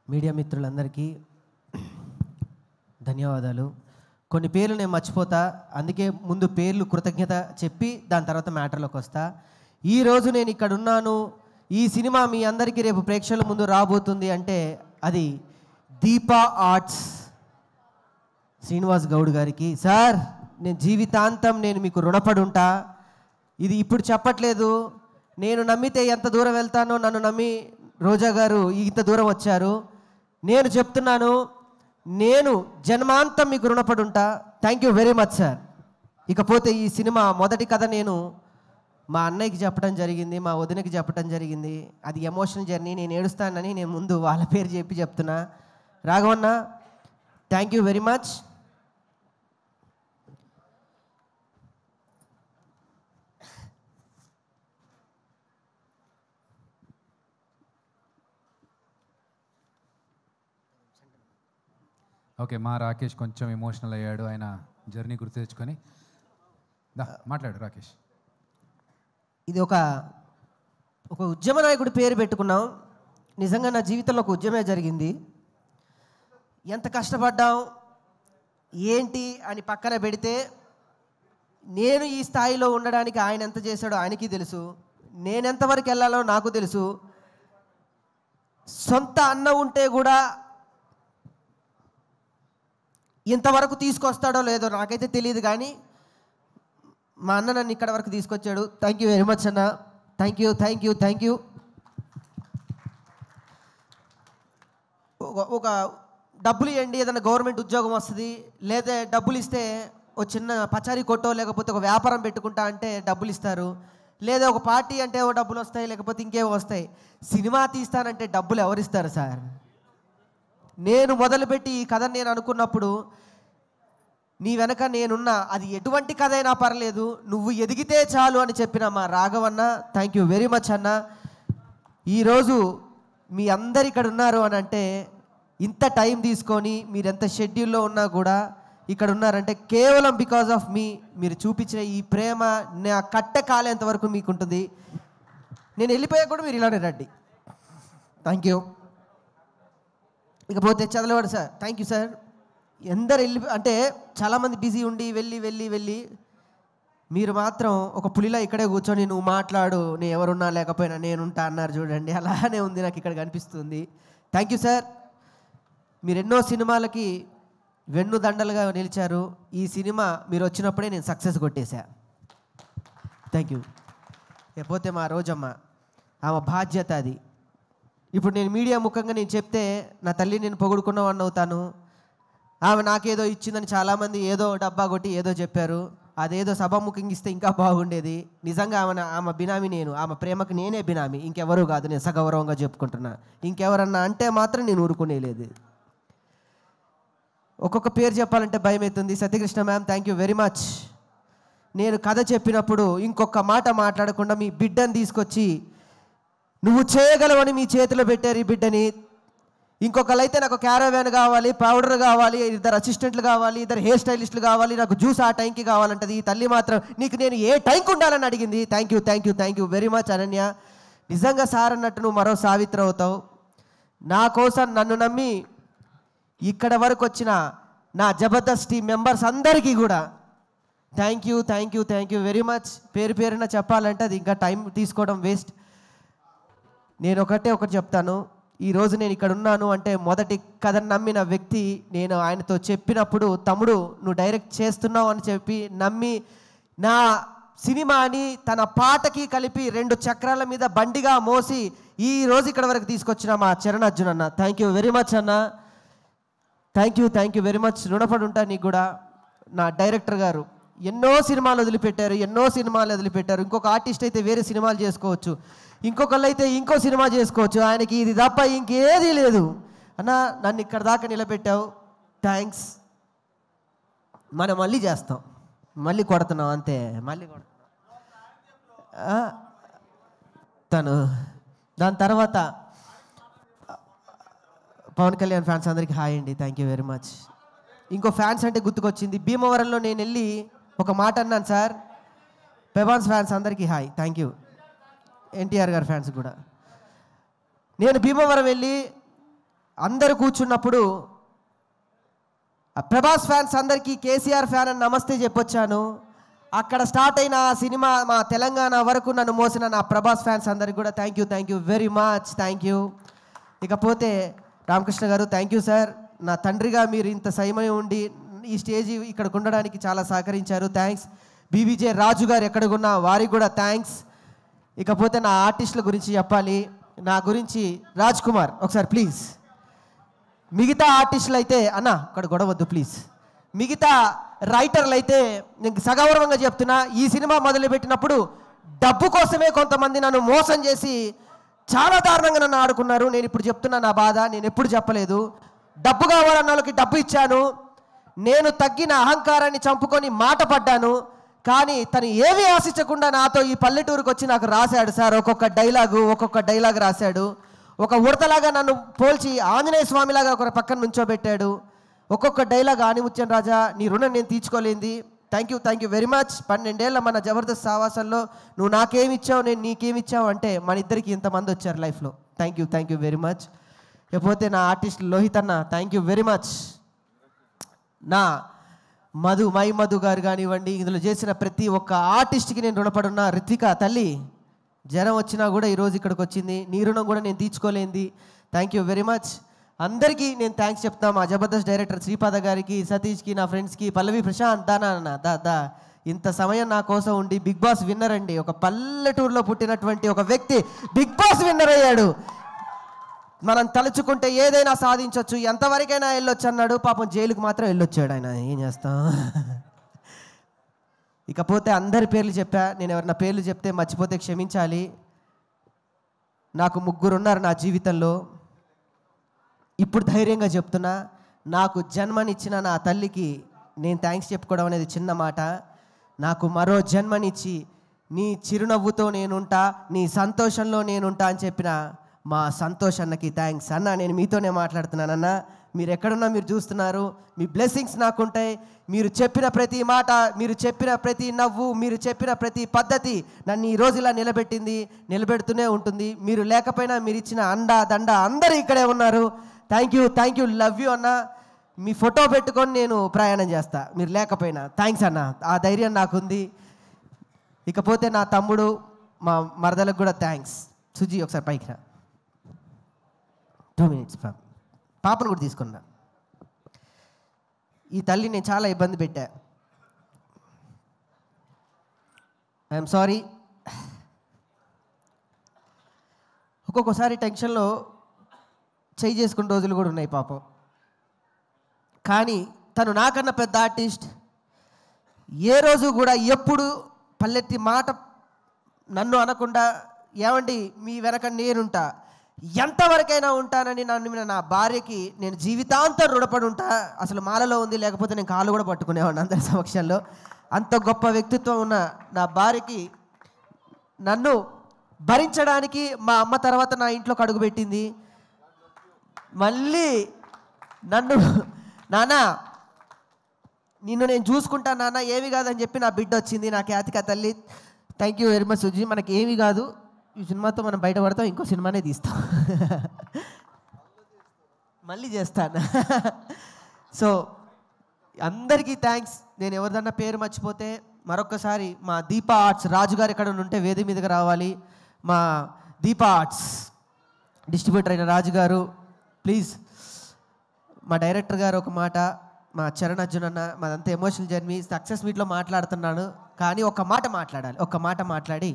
Media మిత్రులందరికీ ధన్యవాదాలు. కొన్ని పేర్లు నేను మర్చిపోతా, అందుకే ముందు పేర్లు కృతజ్ఞత చెప్పి దాని తర్వాత మ్యాటర్లోకి వస్తా. ఈరోజు నేను ఇక్కడ ఉన్నాను, ఈ సినిమా మీ అందరికీ రేపు ప్రేక్షకుల ముందు రాబోతుంది అంటే అది దీపా ఆర్ట్స్ శ్రీనివాస్ గౌడ్ గారికి. సార్, నేను జీవితాంతం నేను మీకు రుణపడి ఉంటా. ఇది ఇప్పుడు చెప్పట్లేదు, నేను నమ్మితే ఎంత దూరం వెళ్తానో నన్ను నమ్మి రోజా గారు ఇంత దూరం వచ్చారు. నేను చెప్తున్నాను, నేను జన్మాంతం మీకు రుణపడి ఉంటా. Thank you very much sir. ఇకపోతే ఈ సినిమా మొదటి కథ నేను మా అన్నయ్యకి చెప్పడం జరిగింది, మా వదినకి చెప్పడం జరిగింది. అది ఎమోషనల్ జర్నీ, నేను ఏడుస్తానని నేను ముందు వాళ్ళ పేరు చెప్పి చెప్తున్నా. రాఘవన్న, thank you very much. Okay, మా రాకేష్ కొంచెం ఎమోషనల్ అయ్యాడు, ఆయన జర్నీ గుర్తు తెచ్చుకొని. మాట్లాడు రాకేష్. ఇది ఒక ఉద్యమ నాయకుడి పేరు పెట్టుకున్నాం. నిజంగా నా జీవితంలో ఒక ఉద్యమే జరిగింది. ఎంత కష్టపడ్డాం ఏంటి అని పక్కన పెడితే, నేను ఈ స్థాయిలో ఉండడానికి ఆయన ఎంత చేశాడో ఆయనకి తెలుసు, నేనెంతవరకు వెళ్ళాలో నాకు తెలుసు. సొంత అన్న ఉంటే కూడా ఇంతవరకు తీసుకొస్తాడో లేదో నాకైతే తెలియదు, కానీ మా అన్న నన్ను ఇక్కడ వరకు తీసుకొచ్చాడు. థ్యాంక్ యూ వెరీ మచ్ అన్న. Thank you thank you thank you. ఒక డబ్బులు ఇవ్వండి, ఏదైనా గవర్నమెంట్ ఉద్యోగం వస్తుంది, లేదా డబ్బులు ఇస్తే ఒక చిన్న పచారీ కొట్టో లేకపోతే ఒక వ్యాపారం పెట్టుకుంటా అంటే డబ్బులు ఇస్తారు, లేదా ఒక పార్టీ అంటే ఓ డబ్బులు వస్తాయి, లేకపోతే ఇంకేవో వస్తాయి. సినిమా తీస్తానంటే డబ్బులు ఎవరిస్తారు సార్? నేను మొదలుపెట్టి ఈ కథ నేను అనుకున్నప్పుడు, నీ వెనక నేనున్నా, అది ఎటువంటి కథ అయినా పర్లేదు, నువ్వు ఎదిగితే చాలు అని చెప్పిన మా రాఘవన్న, థ్యాంక్ యూ వెరీ మచ్ అన్న. ఈరోజు మీ అందరు ఇక్కడ ఉన్నారు అని అంటే, ఇంత టైం తీసుకొని మీరు ఎంత షెడ్యూల్లో ఉన్నా కూడా ఇక్కడ ఉన్నారంటే కేవలం బికాజ్ ఆఫ్ మీ. మీరు చూపించిన ఈ ప్రేమ నా కట్ట కాలేంత వరకు మీకు ఉంటుంది. నేను వెళ్ళిపోయా కూడా మీరు ఇలానే రండి. Thank you. ఇకపోతే చదలవాడు సార్, థ్యాంక్ యూ సార్. ఎందరు వెళ్ళి అంటే చాలామంది బిజీ ఉండి వెళ్ళి మీరు మాత్రం ఒక పులిలా ఇక్కడే కూర్చొని నువ్వు మాట్లాడు, నేను ఎవరున్నా లేకపోయినా నేనుంటా అన్నారు చూడండి. అలానే ఉంది నాకు ఇక్కడ కనిపిస్తుంది. Thank you sir. మీరు ఎన్నో సినిమాలకి వెన్నుదండలుగా నిలిచారు. ఈ సినిమా మీరు వచ్చినప్పుడే నేను సక్సెస్ కొట్టేశా. Thank you. లేకపోతే మా రోజమ్మ, ఆమె బాధ్యత అది. ఇప్పుడు నేను మీడియా ముఖంగా నేను చెప్తే నా తల్లి నేను పొగుడుకున్నవాడిని అవుతాను. ఆమె నాకేదో ఇచ్చిందని చాలామంది ఏదో డబ్బా కొట్టి ఏదో చెప్పారు. అదేదో సభాముఖంగా ఇస్తే ఇంకా బాగుండేది. నిజంగా ఆమె బినామీ నేను, ఆమె ప్రేమకు నేనే బినామీ, ఇంకెవరూ కాదు. నేను సగౌరవంగా చెప్పుకుంటున్నా. ఇంకెవరన్నా అంటే మాత్రం నేను ఊరుకునేలేదు. ఒక్కొక్క పేరు చెప్పాలంటే భయం అవుతుంది. Satyakrishna ma'am, thank you very much. నేను కథ చెప్పినప్పుడు ఇంకొక మాట మాట్లాడకుండా మీ బిడ్డని తీసుకొచ్చి నువ్వు చేయగలవని మీ చేతిలో పెట్టారు ఈ బిడ్డని. ఇంకొకళ్ళైతే నాకు క్యారవాన్ కావాలి, పౌడర్ కావాలి, 2 అసిస్టెంట్లు కావాలి, 2 హెయిర్ స్టైలిస్టులు కావాలి, నాకు జ్యూస్ ఆ టైంకి కావాలంటది. ఈ తల్లి మాత్రం నీకు నేను ఏ టైంకి ఉండాలని అడిగింది. Thank you thank you thank you very much Ananya. నిజంగా సార్ అన్నట్టు నువ్వు మరో సావిత్రి అవుతావు. నా కోసం నన్ను నమ్మి ఇక్కడ వరకు వచ్చిన నా జబర్దస్త్ టీం మెంబర్స్ అందరికీ కూడా thank you thank you thank you very much. పేరు పేరున చెప్పాలంటే అది ఇంకా టైం తీసుకోవడం వేస్ట్. నేను ఒకటి చెప్తాను. ఈరోజు నేను ఇక్కడ ఉన్నాను అంటే మొదటి కథను నమ్మిన వ్యక్తి నేను. ఆయనతో చెప్పినప్పుడు తమ్ముడు నువ్వు డైరెక్ట్ చేస్తున్నావు అని చెప్పి నమ్మి నా సినిమాని తన పాటకి కలిపి 2 చక్రాల మీద బండిగా మోసి ఈ రోజు ఇక్కడ వరకు తీసుకొచ్చిన మా చరణ్ అర్జున్ అన్న, థ్యాంక్ యూ వెరీ మచ్ అన్న. Thank you very much. రుణపడి ఉంటా నీకు కూడా. నా డైరెక్టర్ గారు ఎన్నో సినిమాలు వదిలిపెట్టారు. ఇంకొక ఆర్టిస్ట్ అయితే వేరే సినిమాలు చేసుకోవచ్చు, ఇంకొకళ్ళు అయితే ఇంకో సినిమా చేసుకోవచ్చు. ఆయనకి ఇది తప్ప ఇంకేదీ లేదు. అన్న, నన్ను ఇక్కడ దాకా నిలబెట్టావు, థ్యాంక్స్. మనం మళ్ళీ చేస్తాం, మళ్ళీ కొడుతున్నాం అంతే, మళ్ళీ కొడుతున్నాం. తను దాని తర్వాత పవన్ కళ్యాణ్ ఫ్యాన్స్ అందరికీ హాయ్ అండి, థ్యాంక్ యూ వెరీ మచ్. ఇంకో ఫ్యాన్స్ అంటే గుర్తుకొచ్చింది. భీమవరంలో నేను వెళ్ళి ఒక మాట అన్నాను సార్. పెబాన్స్ ఫ్యాన్స్ అందరికీ హాయ్, థ్యాంక్ యూ. ఎన్టీఆర్ గారి ఫ్యాన్స్ కూడా. నేను భీమవరం వెళ్ళి అందరూ కూర్చున్నప్పుడు ప్రభాస్ ఫ్యాన్స్ అందరికీ కేసీఆర్ ఫ్యాన్ అని నమస్తే చెప్పొచ్చాను. అక్కడ స్టార్ట్ అయిన ఆ సినిమా మా తెలంగాణ వరకు నన్ను మోసిన నా ప్రభాస్ ఫ్యాన్స్ అందరికి కూడా thank you very much, thank you. ఇకపోతే రామకృష్ణ గారు థ్యాంక్ యూ సార్. నా తండ్రిగా మీరు ఇంత సమయం ఉండి ఈ స్టేజ్ ఇక్కడికి ఉండడానికి చాలా సహకరించారు, థ్యాంక్స్. బీబీజే రాజు గారు ఎక్కడికున్నా వారికి కూడా థ్యాంక్స్. ఇకపోతే నా ఆర్టిస్టుల గురించి చెప్పాలి. నా గురించి రాజ్ కుమార్ ఒకసారి ప్లీజ్. మిగతా ఆర్టిస్టులు అయితే అన్న అక్కడ గొడవద్దు ప్లీజ్. మిగతా రైటర్లు అయితే నేను సగౌరవంగా చెప్తున్నా, ఈ సినిమా మొదలుపెట్టినప్పుడు డబ్బు కోసమే కొంతమంది నన్ను మోసం చేసి చాలా దారుణంగా నన్ను ఆడుకున్నారు. నేను ఇప్పుడు చెప్తున్నా నా బాధ, నేను ఎప్పుడు చెప్పలేదు. డబ్బు కావాలన్న వాళ్ళకి డబ్బు ఇచ్చాను. నేను తగ్గిన అహంకారాన్ని చంపుకొని మాట పడ్డాను. కానీ తను ఏమీ ఆశించకుండా నాతో ఈ పల్లెటూరుకు వచ్చి నాకు రాశాడు సార్. ఒక్కొక్క డైలాగ్ రాశాడు. ఒక ఉడతలాగా నన్ను పోల్చి ఆంజనేయ స్వామిలాగా ఒక పక్కన నుంచోబెట్టాడు. ఒక్కొక్క డైలాగ్ ఆనిముత్యం రాజా నీ రుణం నేను తీర్చుకోలేంది. Thank you very much. 12 ఏళ్ళ మన జబర్దస్త్ సావాసంలో నువ్వు నాకేమిచ్చావు నేను నీకేమిచ్చావు అంటే మన ఇద్దరికి ఇంతమంది వచ్చారు లైఫ్లో. Thank you very much. లేకపోతే నా ఆర్టిస్ట్ లోహిత్ అన్న థ్యాంక్ యూ వెరీ మచ్. నా మధు గారు కానివ్వండి, ఇందులో చేసిన ప్రతి ఒక్క ఆర్టిస్ట్కి నేను రుణపడున్నా. రిత్విక తల్లి జ్వరం వచ్చినా కూడా ఈరోజు ఇక్కడికి వచ్చింది, నీ రుణం కూడా నేను తీర్చుకోలేంది. Thank you very much. అందరికీ నేను థ్యాంక్స్ చెప్తాను. మా జబర్దస్త్ డైరెక్టర్ శ్రీపాద గారికి, సతీష్కి, నా ఫ్రెండ్స్కి, పల్లవి ప్రశాంత్ దా ఇంత సమయం నా కోసం ఉండి బిగ్ బాస్ విన్నర్ అండి. ఒక పల్లెటూరులో పుట్టినటువంటి ఒక వ్యక్తి బిగ్ బాస్ విన్నర్ అయ్యాడు. మనం తలుచుకుంటే ఏదైనా సాధించవచ్చు, ఎంతవరకైనా వెళ్ళొచ్చు అన్నాడు. పాపం జైలుకు మాత్రం వెళ్ళొచ్చాడు ఆయన. ఏం చేస్తాం. ఇకపోతే అందరి పేర్లు చెప్పా. నేను ఎవరన్నా పేర్లు చెప్తే మర్చిపోతే క్షమించాలి. నాకు 3 ఉన్నారు నా జీవితంలో. ఇప్పుడు ధైర్యంగా చెప్తున్నా, నాకు జన్మనిచ్చిన నా తల్లికి నేను థ్యాంక్స్ చెప్పుకోవడం అనేది చిన్న మాట. నాకు మరో జన్మనిచ్చి నీ చిరునవ్వుతో నేనుంటా, నీ సంతోషంలో నేనుంటా అని చెప్పిన మా సంతోష్ అన్నకి థ్యాంక్స్. అన్న నేను మీతోనే మాట్లాడుతున్నానన్న. మీరు ఎక్కడున్నా మీరు చూస్తున్నారు, మీ బ్లెస్సింగ్స్ నాకుంటాయి. మీరు చెప్పిన ప్రతి మాట, మీరు చెప్పిన ప్రతి నవ్వు, మీరు చెప్పిన ప్రతి పద్ధతి నన్ను ఈరోజు ఇలా నిలబెడుతూనే ఉంటుంది. మీరు లేకపోయినా మీరు ఇచ్చిన అండా దండ అందరూ ఇక్కడే ఉన్నారు. థ్యాంక్ యూ లవ్ యూ అన్న. మీ ఫోటో పెట్టుకొని నేను ప్రయాణం చేస్తా మీరు లేకపోయినా. థ్యాంక్స్ అన్న, ఆ ధైర్యం నాకుంది. ఇకపోతే నా తమ్ముడు మా మరదలకు కూడా థ్యాంక్స్. సుజీ ఒకసారి పైకి రా. 2 minutes పాపను కూడా తీసుకున్నా. ఈ తల్లి నేను చాలా ఇబ్బంది పెట్టా. I'm sorry. ఒక్కొక్కసారి టెన్షన్లో చేయి చేసుకున్న రోజులు కూడా ఉన్నాయి పాపం. కానీ తను నాకన్నా పెద్ద ఆర్టిస్ట్. ఏ రోజు కూడా ఎప్పుడు పల్లెత్తి మాట నన్ను అనకుండా, ఏమండి మీ వెనక నేనుంటా, ఎంతవరకైనా ఉంటానని నన్ను నా భార్యకి నేను జీవితాంతం రుణపడి ఉంటా. అసలు మాలలో ఉంది, లేకపోతే నేను కాళ్ళు కూడా పట్టుకునేవాడిని అందరి సమక్షంలో. అంత గొప్ప వ్యక్తిత్వం ఉన్న నా భార్యకి నన్ను భరించడానికి మా అమ్మ తర్వాత నా ఇంట్లోకి అడుగుపెట్టింది. మళ్ళీ నన్ను నాన్న నిన్ను నేను చూసుకుంటా నాన్న, ఏమి కాదని చెప్పి నా బిడ్డ వచ్చింది, నా ఖ్యాతిక తల్లి. Thank you very much Suji. మనకి ఏమి కాదు, ఈ సినిమాతో మనం బయటపడతాం, ఇంకో సినిమానే తీస్తాం. మళ్ళీ చేస్తాను. సో అందరికీ థ్యాంక్స్. నేను ఎవరిదన్నా పేరు మర్చిపోతే మరొక్కసారి మా దీపా ఆర్ట్స్ రాజుగారు ఎక్కడ ఉంటే వేది మీదకి రావాలి. మా దీపా ఆర్ట్స్ డిస్ట్రిబ్యూటర్ అయిన రాజుగారు ప్లీజ్. మా డైరెక్టర్ గారు ఒక మాట, మా చరణ్ అర్జున్ అన్న, మాదంతా ఎమోషనల్ జర్నీ. సక్సెస్ మీట్లో మాట్లాడుతున్నాను కానీ ఒక్క మాట మాట్లాడాలి. ఒక్క మాట మాట్లాడి